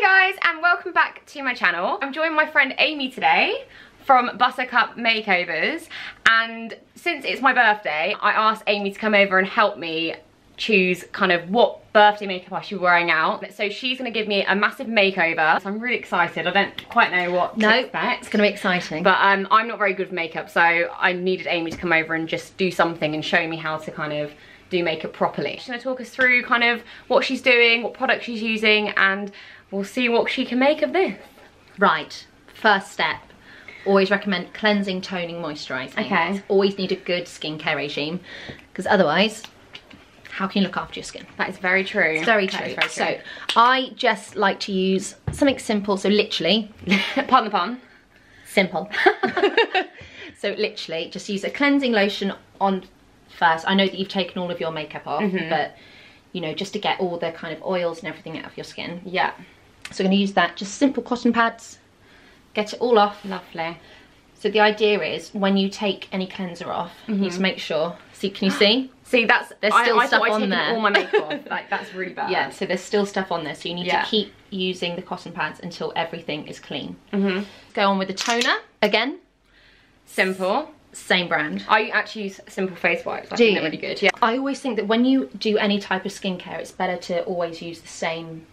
Hi guys, and welcome back to my channel. I'm joining my friend Aimee today from Buttercup Makeovers, and since it's my birthday, I asked Aimee to come over and help me choose kind of what birthday makeup I should be wearing out. So she's going to give me a massive makeover, so I'm really excited. I don't quite know what to expect. It's going to be exciting. But I'm not very good with makeup, so I needed Aimee to come over and just do something and show me how to kind of do makeup properly. She's going to talk us through kind of what she's doing, what products she's using, and we'll see what she can make of this. Right, first step. Always recommend cleansing, toning, moisturising. Okay. Always need a good skincare regime, because otherwise, how can you look after your skin? That is very true. It's very true. So I just like to use something simple, so literally, pardon the pun. Simple. So literally, just use a cleansing lotion on first. I know that you've taken all of your makeup off, but you know, just to get all the kind of oils and everything out of your skin. Yeah. So I'm going to use that, just simple cotton pads, get it all off. Lovely. So the idea is when you take any cleanser off, you need to make sure, see, can you see? See, there's still stuff on there. all my makeup off. Like, that's really bad. Yeah, so there's still stuff on there, so you need to keep using the cotton pads until everything is clean. Go on with the toner, again. Simple. Same brand. I actually use Simple Face Wipes. I Do think you? they're really good. Yeah. I always think that when you do any type of skincare, it's better to always use the same...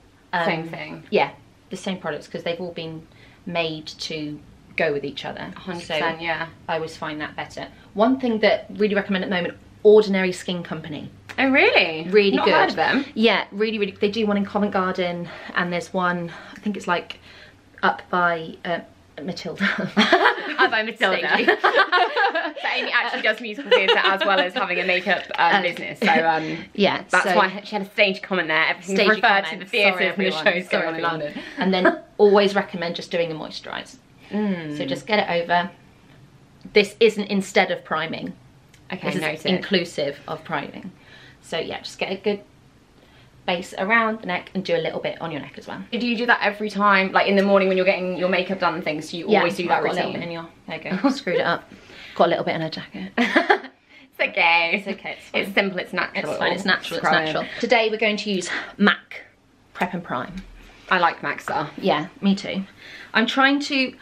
Same thing. Yeah, the same products, because they've all been made to go with each other. 100%, so yeah. I always find that better. One thing that really recommend at the moment, Ordinary Skin Company. Oh really? Really Not good. heard of them. Yeah, really, really. They do one in Covent Garden, and there's one, I think it's like up by Matilda. Up by Matilda. So Aimee actually does musical theatre as well as having a makeup business. So yeah, that's so why she had a stage comment there. Everything's stage referred comment. to the theatres and the shows Sorry, going on in London. And then always recommend just doing a moisturiser. So just get it over. This isn't instead of priming. Okay, This is inclusive of priming. So yeah, just get a good base around the neck and do a little bit on your neck as well. Do you do that every time, like in the morning when you're getting your makeup done and things? Do you always do that got routine? a little bit in your... There you go. Screwed it up. Got a little bit in her jacket. It's okay. It's okay. It's simple. It's natural. It's fine. It's natural. It's natural. Today we're going to use MAC Prep and Prime. I like MAC stuff. Yeah, me too. I'm trying to...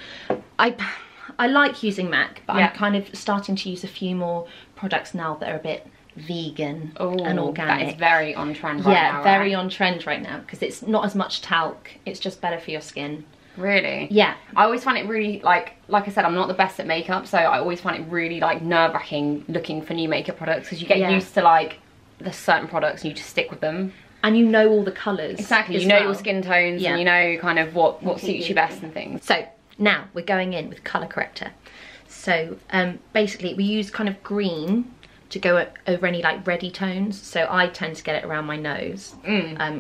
I like using MAC, but I'm kind of starting to use a few more products now that are a bit vegan and organic. That is very on trend right now. Yeah, very on trend right now, because it's not as much talc. It's just better for your skin. Really? Yeah. I always find it really, like I said, I'm not the best at makeup, so I always find it really like nerve-wracking looking for new makeup products, because you get used to like the certain products and you just stick with them. And you know all the colours. Exactly. You know your skin tones and you know kind of what suits you best and things. So now we're going in with colour corrector. So basically we use kind of green to go over any like reddy tones. So I tend to get it around my nose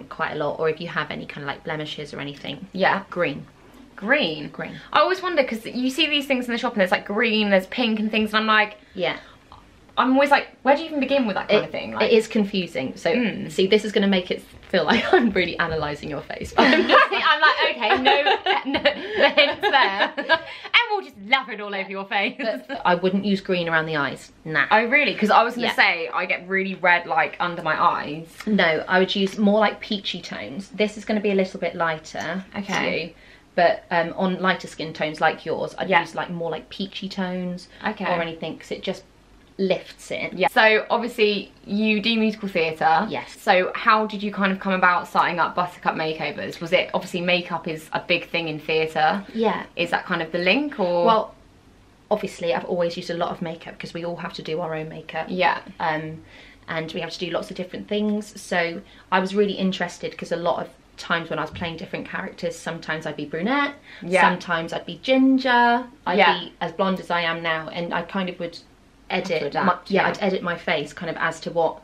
quite a lot, or if you have any kind of like blemishes or anything. Yeah. Green. Green? Green. I always wonder, because you see these things in the shop and there's like green, there's pink and things, and I'm like... Yeah. I'm always like, where do you even begin with that kind of thing? Like, it is confusing. So see, this is going to make it feel like I'm really analysing your face. I'm like, okay, no, the hint's there. And we'll just lap it all over your face. But I wouldn't use green around the eyes. Nah. Oh really? Because I was going to say, I get really red like under my eyes. No, I would use more like peachy tones. This is going to be a little bit lighter. Okay. But on lighter skin tones like yours, I'd use like more like peachy tones. Okay. Or anything, because it just lifts it. Yeah. So obviously you do musical theatre. Yes. So how did you kind of come about starting up Buttercup Makeovers? Was it, obviously makeup is a big thing in theatre. Yeah. Is that kind of the link, or? Well, obviously I've always used a lot of makeup, because we all have to do our own makeup. Yeah. And we have to do lots of different things. So I was really interested, because a lot of times when I was playing different characters, sometimes I'd be brunette, sometimes I'd be ginger, I'd be as blonde as I am now, and I kind of would edit I'd edit my face kind of as to what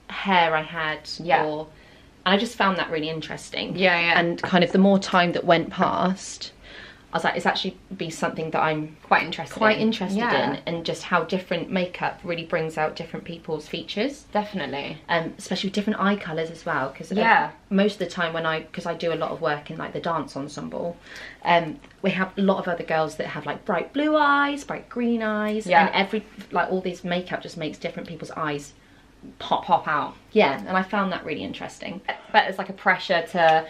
hair I had, and I just found that really interesting. And kind of the more time that went past, I was like, it's actually be something that I'm quite interested in, and just how different makeup really brings out different people's features. Definitely. Especially with different eye colours as well, because most of the time because I do a lot of work in like the dance ensemble, we have a lot of other girls that have like bright blue eyes, bright green eyes, and all these makeup just makes different people's eyes pop out. Yeah, and I found that really interesting. But it's like a pressure to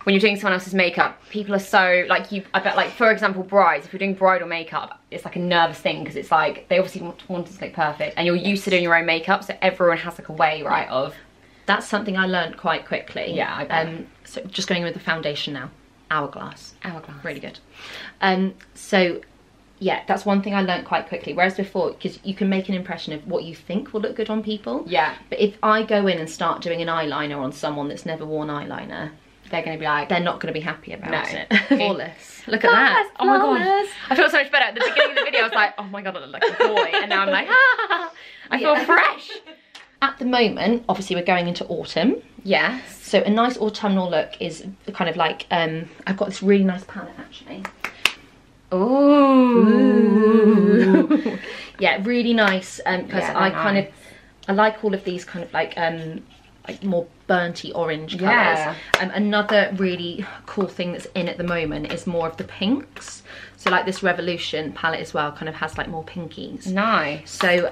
when you're doing someone else's makeup, people are so, like, I bet, like, for example, brides, if you're doing bridal makeup, it's like a nervous thing, because it's like, they obviously want it to look perfect, and you're used to doing your own makeup, so everyone has like a way, right, of... That's something I learned quite quickly. Yeah, I bet. So just going with the foundation now. Hourglass. Hourglass. Really good. So, yeah, that's one thing I learned quite quickly. Whereas before, because you can make an impression of what you think will look good on people. Yeah. But if I go in and start doing an eyeliner on someone that's never worn eyeliner, they're going to be like... They're not going to be happy about it. Flawless. Look at that. Oh my god. I feel so much better. At the beginning of the video, I was like, oh my god, I look like a boy. And now I'm like, I feel fresh. At the moment, obviously we're going into autumn. Yes. So a nice autumnal look is kind of like, I've got this really nice palette actually. Ooh. Yeah, really nice. Because I like all of these kind of like more burnty orange colours. Yeah. Another really cool thing that's in at the moment is more of the pinks. So like this Revolution palette as well kind of has like more pinkies. Nice. So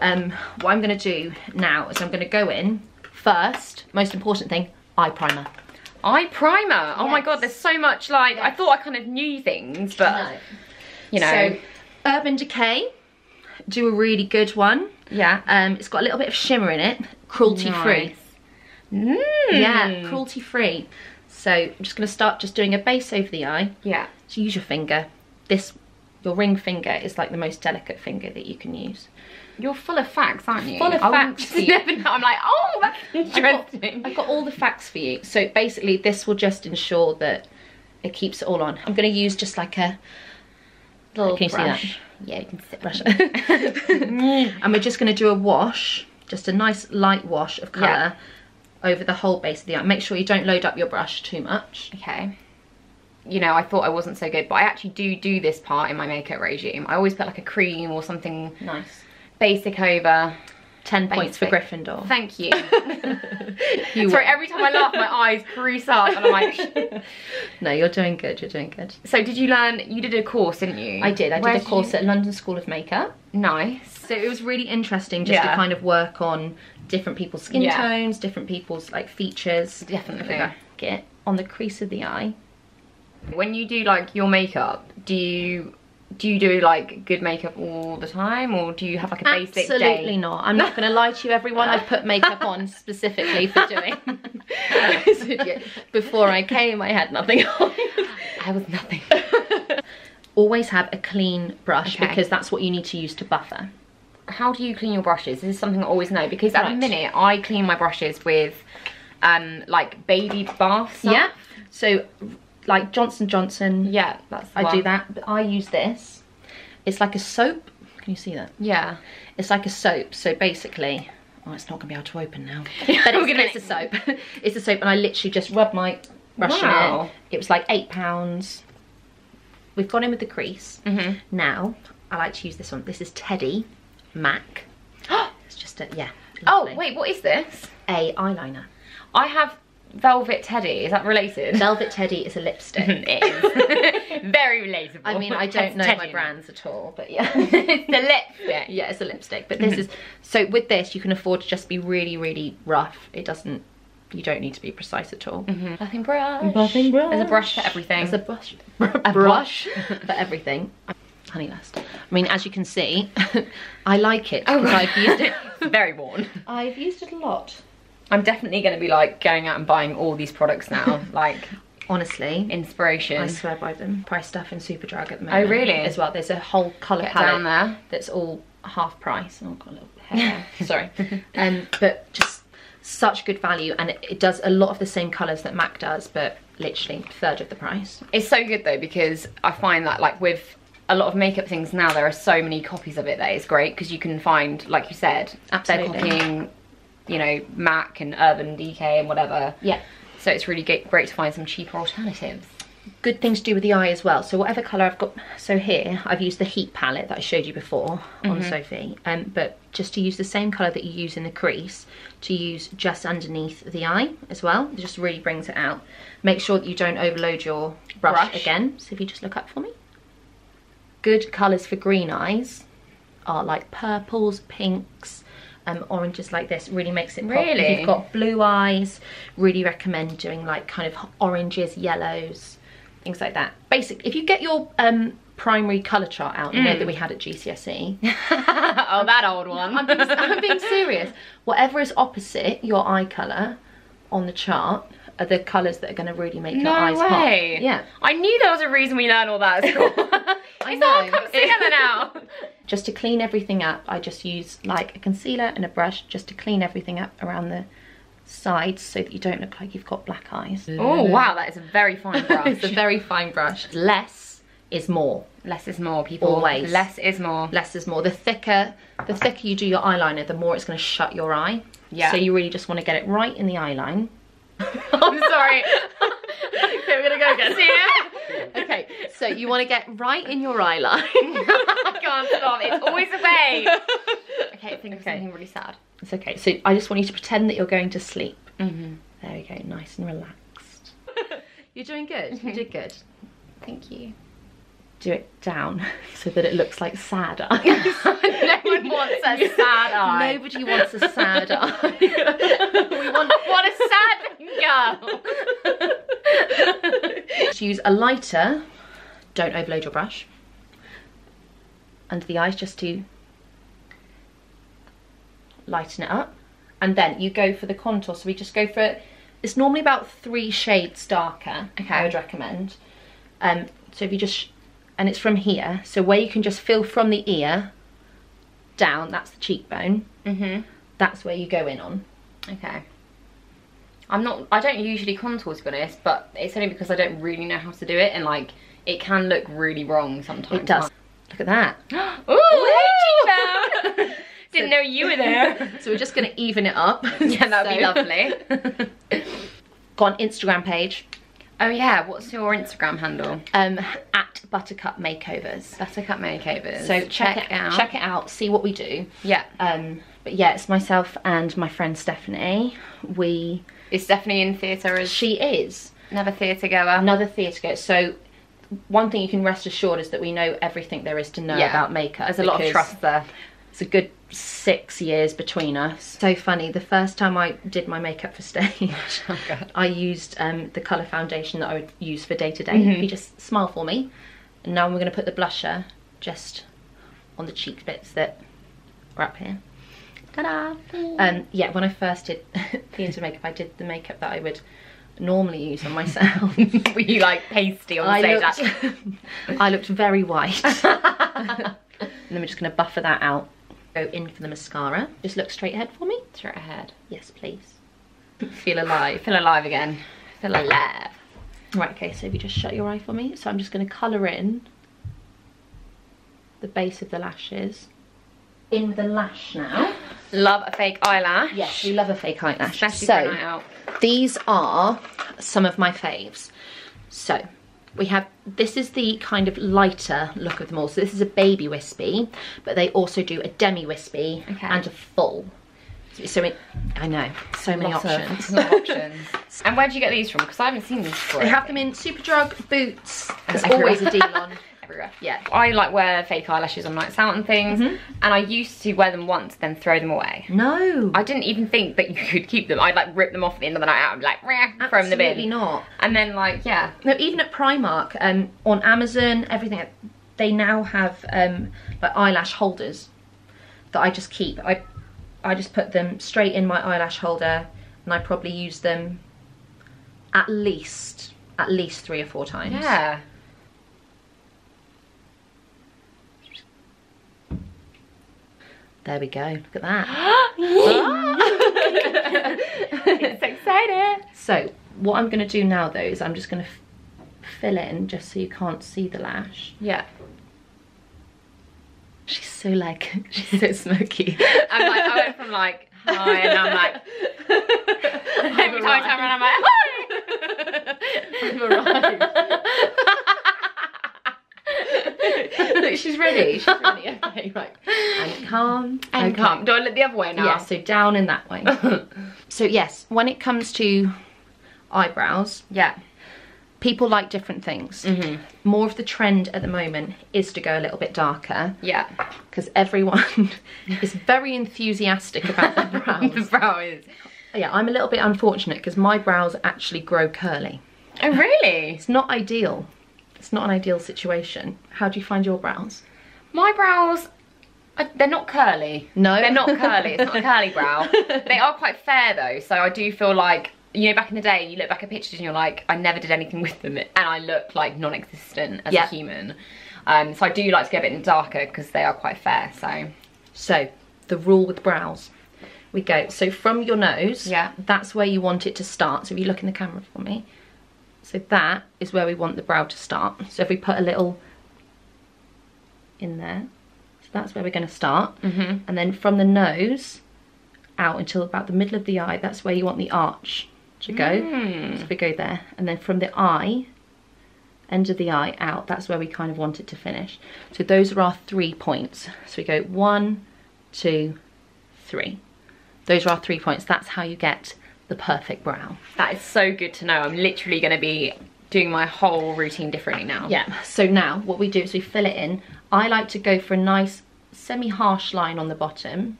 what I'm going to do now is I'm going to go in first, most important thing, eye primer. Eye primer? Yes. Oh my god, there's so much like, I thought I kind of knew things, but No. you know. So Urban Decay, do a really good one. Yeah. It's got a little bit of shimmer in it, cruelty free. Nice. Yeah, cruelty free. So I'm just going to start just doing a base over the eye. Yeah. So use your finger. Your ring finger is like the most delicate finger that you can use. You're full of facts, aren't you? Full of facts for you. Never know. I'm like, oh, that's interesting. I've got all the facts for you. So basically this will just ensure that it keeps it all on. I'm going to use just like a little Can you brush. see that? Yeah, you can see Brush. And we're just going to do a wash, just a nice light wash of colour over the whole base of the eye. Make sure you don't load up your brush too much. Okay. You know, I thought I wasn't so good, but I actually do this part in my makeup regime. I always put like a cream or something Nice. basic over. 10 points for Gryffindor. Thank you. Sorry, every time I laugh, my eyes crease up and I'm like... No, you're doing good, you're doing good. So did you learn, you did a course, didn't you? I did a course at London School of Makeup. Nice. So it was really interesting just to kind of work on different people's skin tones, different people's like features. Definitely. Get on the crease of the eye. When you do like your makeup, do you do like good makeup all the time, or do you have like a basic day? Absolutely not. I'm not going to lie to you, everyone. I've put makeup on specifically for doing. Before I came, I had nothing on. I was nothing. Always have a clean brush because that's what you need to use to buffer. How do you clean your brushes? This is something I always know, because at the minute I clean my brushes with like baby bath stuff. Yeah. So like Johnson Johnson. Yeah, that's the I one. do that, but I use this. It's like a soap. Can you see that? Yeah. It's like a soap. So basically, oh, it's not gonna be able to open now. But it's a soap. It's a soap, and I literally just rub my brush in it. It was like £8. We've gone in with the crease. Now I like to use this one. This is Teddy MAC. It's just a Oh wait, what is this? A eyeliner. I have Velvet Teddy. Is that related? Velvet Teddy is a lipstick. It is. Very relatable. I mean, I don't know my brands at all, but yeah. It's the lipstick. Yeah, it's a lipstick. But this is, so with this, you can afford to just be really, really rough. It doesn't, you don't need to be precise at all. Nothing brush. Nothing brush. There's a brush for everything. There's a brush. A brush for everything. Honey Lust. I mean, as you can see, I like it because I've used it. It's very worn. I've used it a lot. I'm definitely going to be like going out and buying all these products now. Like, honestly, inspiration. I swear by them. Price stuff in Superdrug at the moment. Oh really? As well. There's a whole colour Get palette down there. that's all half price. Oh, I've got a little hair. Sorry. But just such good value, and it does a lot of the same colours that MAC does, but literally a third of the price. It's so good though, because I find that like with a lot of makeup things now, there are so many copies of it that it's great, because you can find, like you said, absolutely, they're copying, you know, MAC and Urban Decay and whatever. Yeah. So it's really great to find some cheaper alternatives. Good thing to do with the eye as well. So whatever colour I've got, so here I've used the Heat palette that I showed you before on Sophie, but just to use the same colour that you use in the crease, to use just underneath the eye as well. It just really brings it out. Make sure that you don't overload your brush again. So if you just look up for me. Good colours for green eyes are like purples, pinks, oranges like this. Really makes it pop. Really? If you've got blue eyes, really recommend doing like kind of oranges, yellows, things like that. Basically, if you get your primary colour chart out, you know that we had at GCSE. Oh, that old one. I'm being serious. Whatever is opposite your eye colour on the chart are the colours that are going to really make your eyes pop. Yeah. I knew there was a reason we learned all that at school. I It's know. all comes together now. Just to clean everything up, I just use like a concealer and a brush just to clean everything up around the sides so that you don't look like you've got black eyes. Oh, wow, that is a very fine brush. It's a very fine brush. Less is more. Less is more, people. Always. Less is more. Less is more. The thicker you do your eyeliner, the more it's going to shut your eye. Yeah. So you really just want to get it right in the eye line. I'm sorry. Okay, we're going to go again. See ya? Okay, so you want to get right in your eye line. I can't stop. It's always a way. Okay, think of something really sad. It's okay. So I just want you to pretend that you're going to sleep. Mm-hmm. There we go, nice and relaxed. You're doing good. You did good. Thank you. Do it down so that it looks like sad eyes. No one wants a sad eye. Nobody wants a sad eye. We want a sad girl. Just use a lighter. Don't overload your brush. Under the eyes just to lighten it up. And then you go for the contour. So we just go for it. It's normally about 3 shades darker. Okay. I would recommend. So if you just, and it's from here. So where you can just feel from the ear down, that's the cheekbone. Mm-hmm. That's where you go in on. Okay. I don't usually contour, to be honest, but it's only because I don't really know how to do it, and like, it can look really wrong sometimes. It does. Look at that. Ooh, hey, cheekbone! Didn't know you were there. So we're just going to even it up. Yeah, that would be lovely. Got an Instagram page. Oh yeah, what's your Instagram handle? At Buttercup Makeovers. Buttercup Makeovers. So check it out. Check it out. See what we do. Yeah. But yeah, it's myself and my friend Stephanie. Is Stephanie in theatre? She is. Another theatre goer. Another theatre goer. So one thing you can rest assured is that we know everything there is to know about makeup. There's a lot of trust there. It's a good 6 years between us. So funny, the first time I did my makeup for stage, Oh, God. I used the colour foundation that I would use for day to day. You just smile for me. And now we're going to put the blusher just on the cheek bits that are up here. Ta-da! Yeah, when I first did theatre makeup, I did the makeup that I would normally use on myself. Were you like pasty on stage? I looked very white. And then we're just going to buffer that out. Go in for the mascara. Just look straight ahead for me. Straight ahead. Yes, please. Feel alive. Feel alive again. Feel alive. Right, okay, so if you just shut your eye for me. So I'm just going to colour in the base of the lashes. In the lash now. Love a fake eyelash. Yes, we love a fake eyelash. Especially for a night out. These are some of my faves. So we have, this is the kind of lighter look of them all. So this is a baby wispy, but they also do a demi wispy and a full. So I know, so many options. Lot of options. And where do you get these from? Because I haven't seen these before. They have them in Superdrug, Boots. There's Everywhere. always a deal on. Everywhere. Yeah. I like wear fake eyelashes on nights out and things, and I used to wear them once, then throw them away. No. I didn't even think that you could keep them. I'd like rip them off at the end of the night out and be like, throw them in the bin. Absolutely not. And then like, yeah. No, even at Primark, on Amazon, everything, they now have like eyelash holders that I just keep. I just put them straight in my eyelash holder, and I probably use them at least 3 or 4 times. Yeah. There we go, look at that. It's exciting. So what I'm going to do now though is I'm just going to fill in just so you can't see the lash. Yeah. She's so like, she's so smoky. I'm like, I went from like, hi, and I'm like, every time I turn around, I'm like, hi. I've arrived. Look, she's ready. She's ready. Okay, right. And calm. And okay. calm. Do I look the other way now? Yeah, so down in that way. So yes, when it comes to eyebrows, yeah, people like different things. More of the trend at the moment is to go a little bit darker. Yeah. Because everyone is very enthusiastic about their brows. The brows. Yeah, I'm a little bit unfortunate because my brows actually grow curly. Oh, really? It's not ideal. It's not an ideal situation. How do you find your brows? My brows, they're not curly. No? They're not curly. It's not a curly brow. They are quite fair though, so I do feel like, you know, back in the day, you look back at pictures and you're like, I never did anything with them, and I look like non-existent as a human. So I do like to go a bit darker because they are quite fair, so. So, the rule with brows. We go, so from your nose, that's where you want it to start. So if you look in the camera for me. So that is where we want the brow to start. So if we put a little in there, so that's where we're going to start. And then from the nose out until about the middle of the eye, that's where you want the arch to go. So we go there, and then from the eye, end of the eye out, that's where we kind of want it to finish. So those are our 3 points. So we go 1, 2, 3. Those are our 3 points. That's how you get the perfect brow. That is so good to know. I'm literally going to be doing my whole routine differently now. Yeah, so now what we do is we fill it in. I like to go for a nice semi-harsh line on the bottom,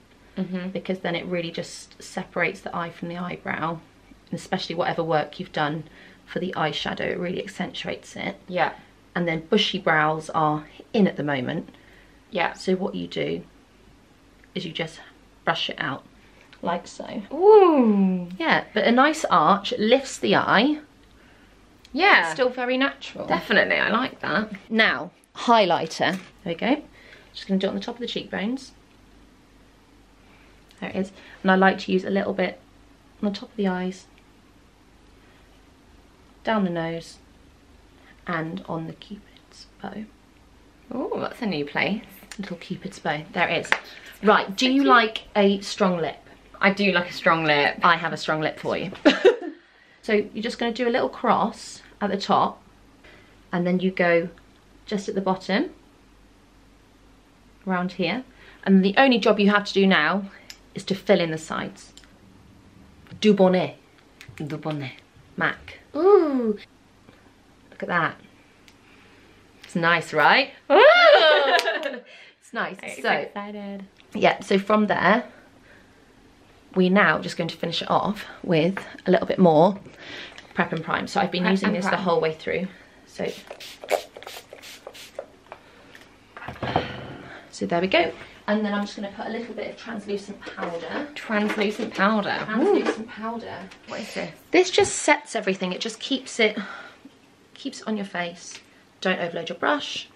because then it really just separates the eye from the eyebrow, and especially whatever work you've done for the eyeshadow, it really accentuates it. Yeah. And then bushy brows are in at the moment. Yeah. So what you do is you just brush it out. Like so. Ooh. Yeah, but a nice arch lifts the eye. Yeah. It's still very natural. Definitely, I like that. Now, highlighter. There we go. Just going to do it on the top of the cheekbones. There it is. And I like to use a little bit on the top of the eyes, down the nose, and on the Cupid's bow. Oh, that's a new place. Little Cupid's bow. There it is. Right, do you like a strong lip? I do like a strong lip. I have a strong lip for you. So you're just going to do a little cross at the top, and then you go just at the bottom, around here. And the only job you have to do now is to fill in the sides. Du bonnet. Du bonnet. MAC. Ooh. Look at that. It's nice, right? Ooh. It's nice. I'm so excited. yeah, so from there, we're now just going to finish it off with a little bit more Prep and Prime. So I've been using this the whole way through. So there we go. And then I'm just going to put a little bit of translucent powder. Translucent powder. Translucent powder. What is this? This just sets everything. It just keeps it on your face. Don't overload your brush.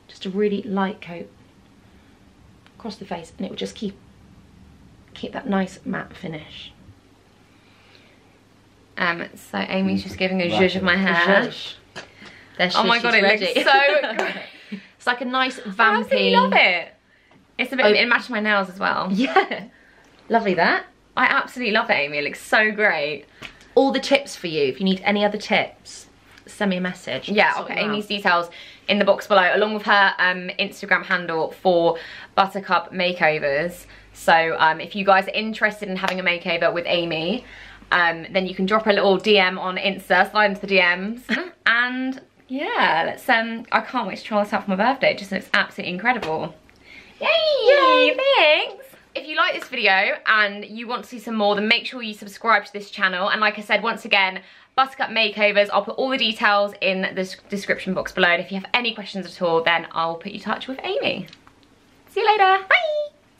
Just a really light coat across the face, and it will just keep that nice matte finish. So Amy's just giving a zhuzh of my hair. Oh my god, it ready. Looks so great. It's like a nice vampy. I absolutely love it. It's a bit. It matches my nails as well. Yeah, lovely that. I absolutely love it, Aimee. It looks so great. All the tips for you. If you need any other tips, send me a message. Yeah, I'll put Amy's details in the box below, along with her Instagram handle for Buttercup Makeovers. So if you guys are interested in having a makeover with Aimee, then you can drop a little DM on Insta, slide into the DMs, and yeah, let's I can't wait to try this out for my birthday. It just looks absolutely incredible. Yay! Yay! Thanks! If you like this video and you want to see some more, then make sure you subscribe to this channel. And like I said, once again, Buttercup Makeovers, I'll put all the details in the description box below. And if you have any questions at all, then I'll put you in touch with Aimee. See you later.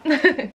Bye!